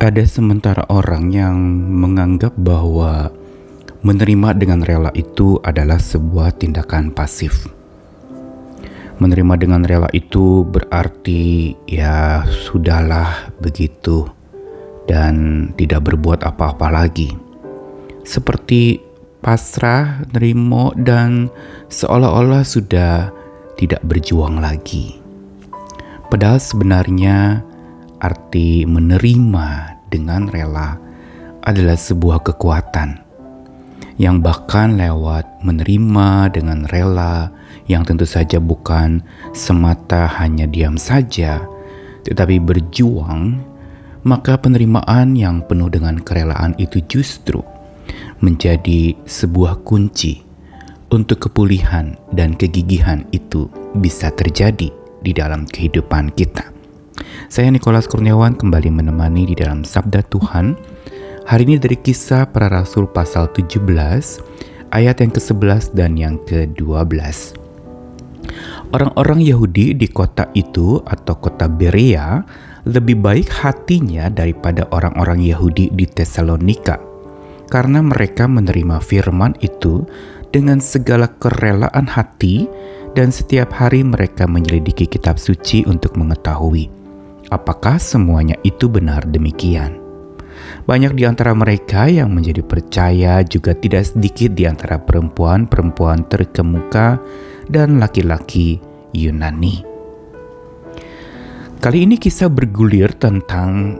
Ada sementara orang yang menganggap bahwa menerima dengan rela itu adalah sebuah tindakan pasif. Menerima dengan rela itu berarti ya sudahlah begitu dan tidak berbuat apa-apa lagi. Seperti pasrah, nerimo dan seolah-olah sudah tidak berjuang lagi. Padahal sebenarnya arti menerima dengan rela adalah sebuah kekuatan yang bahkan lewat menerima dengan rela yang tentu saja bukan semata hanya diam saja, tetapi berjuang, maka penerimaan yang penuh dengan kerelaan itu justru menjadi sebuah kunci untuk kepulihan dan kegigihan itu bisa terjadi di dalam kehidupan kita. Saya Nikolas Kurniawan kembali menemani di dalam Sabda Tuhan. Hari ini dari Kisah Para Rasul pasal 17, ayat yang ke-11 dan yang ke-12. Orang-orang Yahudi di kota itu atau kota Berea lebih baik hatinya daripada orang-orang Yahudi di Tesalonika, karena mereka menerima firman itu dengan segala kerelaan hati dan setiap hari mereka menyelidiki kitab suci untuk mengetahui apakah semuanya itu benar demikian. Banyak di antara mereka yang menjadi percaya, juga tidak sedikit di antara perempuan-perempuan terkemuka dan laki-laki Yunani. Kali ini kisah bergulir tentang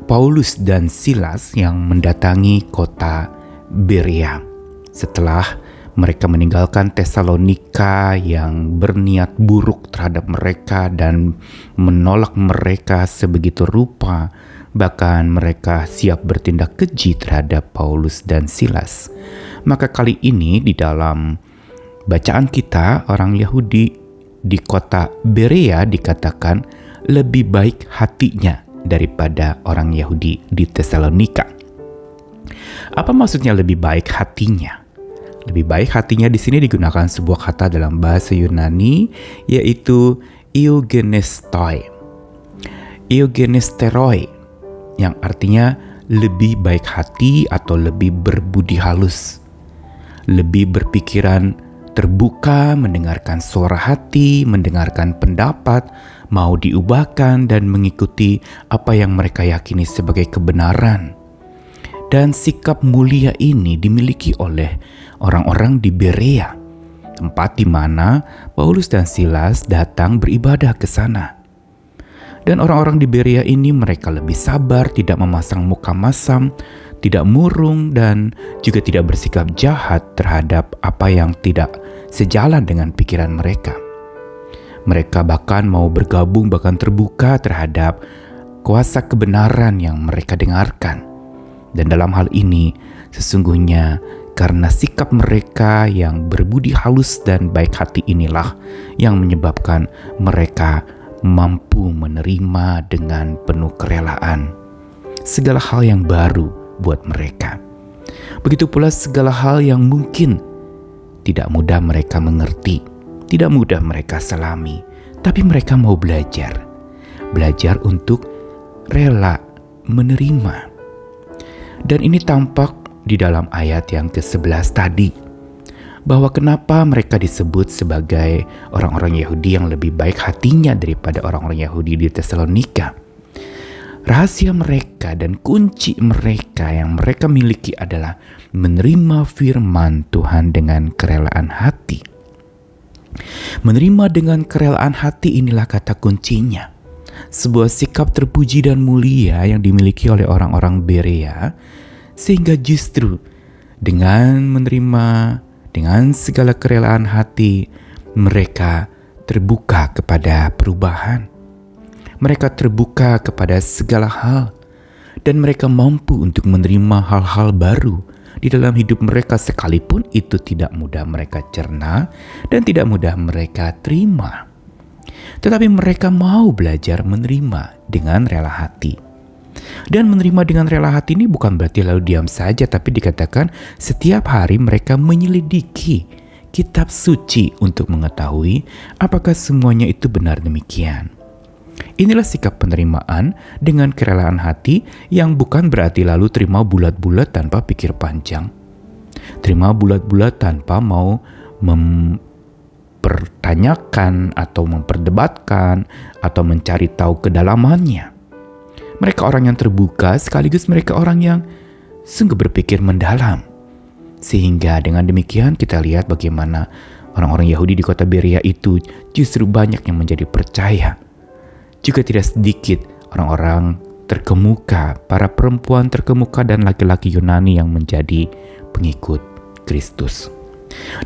Paulus dan Silas yang mendatangi kota Berea setelah mereka meninggalkan Tesalonika yang berniat buruk terhadap mereka dan menolak mereka sebegitu rupa. Bahkan mereka siap bertindak keji terhadap Paulus dan Silas. Maka kali ini di dalam bacaan kita, orang Yahudi di kota Berea dikatakan lebih baik hatinya daripada orang Yahudi di Tesalonika. Apa maksudnya lebih baik hatinya? Lebih baik hatinya di sini digunakan sebuah kata dalam bahasa Yunani, yaitu eugenestoi. Eugenesteroi, yang artinya lebih baik hati atau lebih berbudi halus, lebih berpikiran terbuka, mendengarkan suara hati, mendengarkan pendapat, mau diubahkan dan mengikuti apa yang mereka yakini sebagai kebenaran. Dan sikap mulia ini dimiliki oleh orang-orang di Berea, tempat di mana Paulus dan Silas datang beribadah ke sana. Dan orang-orang di Berea ini mereka lebih sabar, tidak memasang muka masam, tidak murung, dan juga tidak bersikap jahat terhadap apa yang tidak sejalan dengan pikiran mereka. Mereka bahkan mau bergabung, bahkan terbuka terhadap kuasa kebenaran yang mereka dengarkan. Dan dalam hal ini sesungguhnya karena sikap mereka yang berbudi halus dan baik hati inilah yang menyebabkan mereka mampu menerima dengan penuh kerelaan segala hal yang baru buat mereka. Begitu pula segala hal yang mungkin tidak mudah mereka mengerti, tidak mudah mereka selami, tapi mereka mau belajar untuk rela menerima. Dan ini tampak di dalam ayat yang ke-11 tadi, bahwa kenapa mereka disebut sebagai orang-orang Yahudi yang lebih baik hatinya daripada orang-orang Yahudi di Tesalonika. Rahasia mereka dan kunci mereka yang mereka miliki adalah menerima firman Tuhan dengan kerelaan hati. Menerima dengan kerelaan hati inilah kata kuncinya. Sebuah sikap terpuji dan mulia yang dimiliki oleh orang-orang Berea, sehingga justru dengan menerima dengan segala kerelaan hati, mereka terbuka kepada perubahan. Mereka terbuka kepada segala hal, dan mereka mampu untuk menerima hal-hal baru di dalam hidup mereka, sekalipun itu tidak mudah mereka cerna dan tidak mudah mereka terima. Tetapi mereka mau belajar menerima dengan rela hati. Dan menerima dengan rela hati ini bukan berarti lalu diam saja, tapi dikatakan setiap hari mereka menyelidiki kitab suci untuk mengetahui apakah semuanya itu benar demikian. Inilah sikap penerimaan dengan kerelaan hati yang bukan berarti lalu terima bulat-bulat tanpa pikir panjang. Terima bulat-bulat tanpa mau mempertanyakan atau memperdebatkan atau mencari tahu kedalamannya. Mereka orang yang terbuka sekaligus mereka orang yang sungguh berpikir mendalam. Sehingga dengan demikian kita lihat bagaimana orang-orang Yahudi di kota Berea itu justru banyak yang menjadi percaya. Juga tidak sedikit orang-orang terkemuka, para perempuan terkemuka dan laki-laki Yunani yang menjadi pengikut Kristus.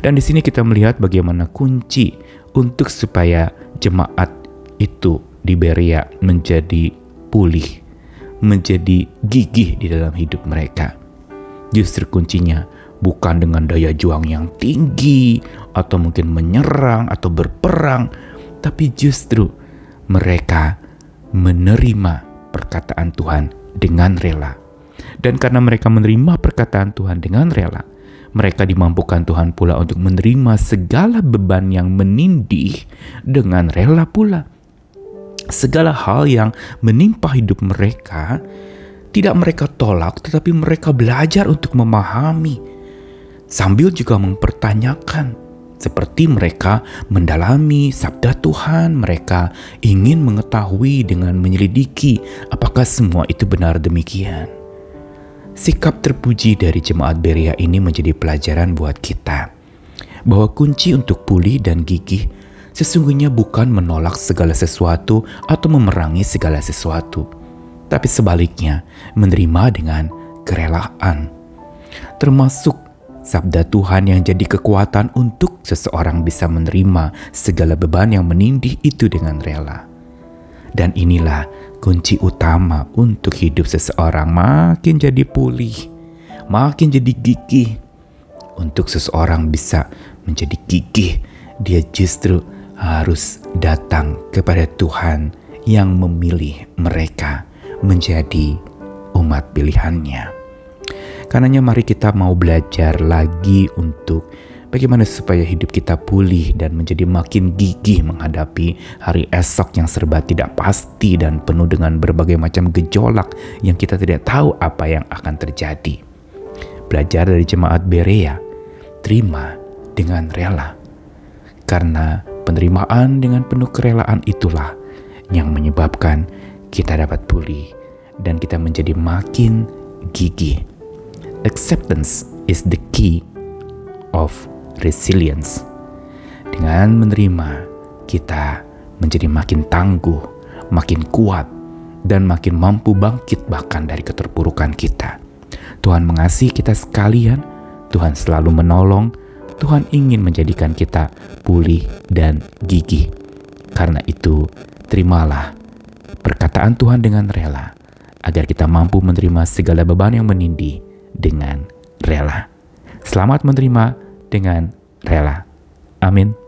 Dan di sini kita melihat bagaimana kunci untuk supaya jemaat itu di Berea menjadi pulih, menjadi gigih di dalam hidup mereka. Justru kuncinya bukan dengan daya juang yang tinggi atau mungkin menyerang atau berperang, tapi justru mereka menerima perkataan Tuhan dengan rela. Dan karena mereka menerima perkataan Tuhan dengan rela, mereka dimampukan Tuhan pula untuk menerima segala beban yang menindih dengan rela pula. Segala hal yang menimpa hidup mereka tidak mereka tolak, tetapi mereka belajar untuk memahami sambil juga mempertanyakan. Seperti mereka mendalami sabda Tuhan, mereka ingin mengetahui dengan menyelidiki apakah semua itu benar demikian. Sikap terpuji dari jemaat Berea ini menjadi pelajaran buat kita, bahwa kunci untuk pulih dan gigih sesungguhnya bukan menolak segala sesuatu atau memerangi segala sesuatu, tapi sebaliknya menerima dengan kerelaan. Termasuk sabda Tuhan yang jadi kekuatan untuk seseorang bisa menerima segala beban yang menindih itu dengan rela. Dan inilah kunci utama untuk hidup seseorang makin jadi pulih, makin jadi gigih. Untuk seseorang bisa menjadi gigih, dia justru harus datang kepada Tuhan yang memilih mereka menjadi umat pilihannya. Karenanya mari kita mau belajar lagi untuk bagaimana supaya hidup kita pulih dan menjadi makin gigih menghadapi hari esok yang serba tidak pasti dan penuh dengan berbagai macam gejolak yang kita tidak tahu apa yang akan terjadi. Belajar dari jemaat Berea, terima dengan rela. Karena penerimaan dengan penuh kerelaan itulah yang menyebabkan kita dapat pulih dan kita menjadi makin gigih. Acceptance is the key of resilience. Dengan menerima, kita menjadi makin tangguh, makin kuat, dan makin mampu bangkit bahkan dari keterpurukan kita. Tuhan mengasihi kita sekalian, Tuhan selalu menolong, Tuhan ingin menjadikan kita pulih dan gigih. Karena itu, terimalah perkataan Tuhan dengan rela, agar kita mampu menerima segala beban yang menindih dengan rela. Selamat menerima dengan rela. Amin.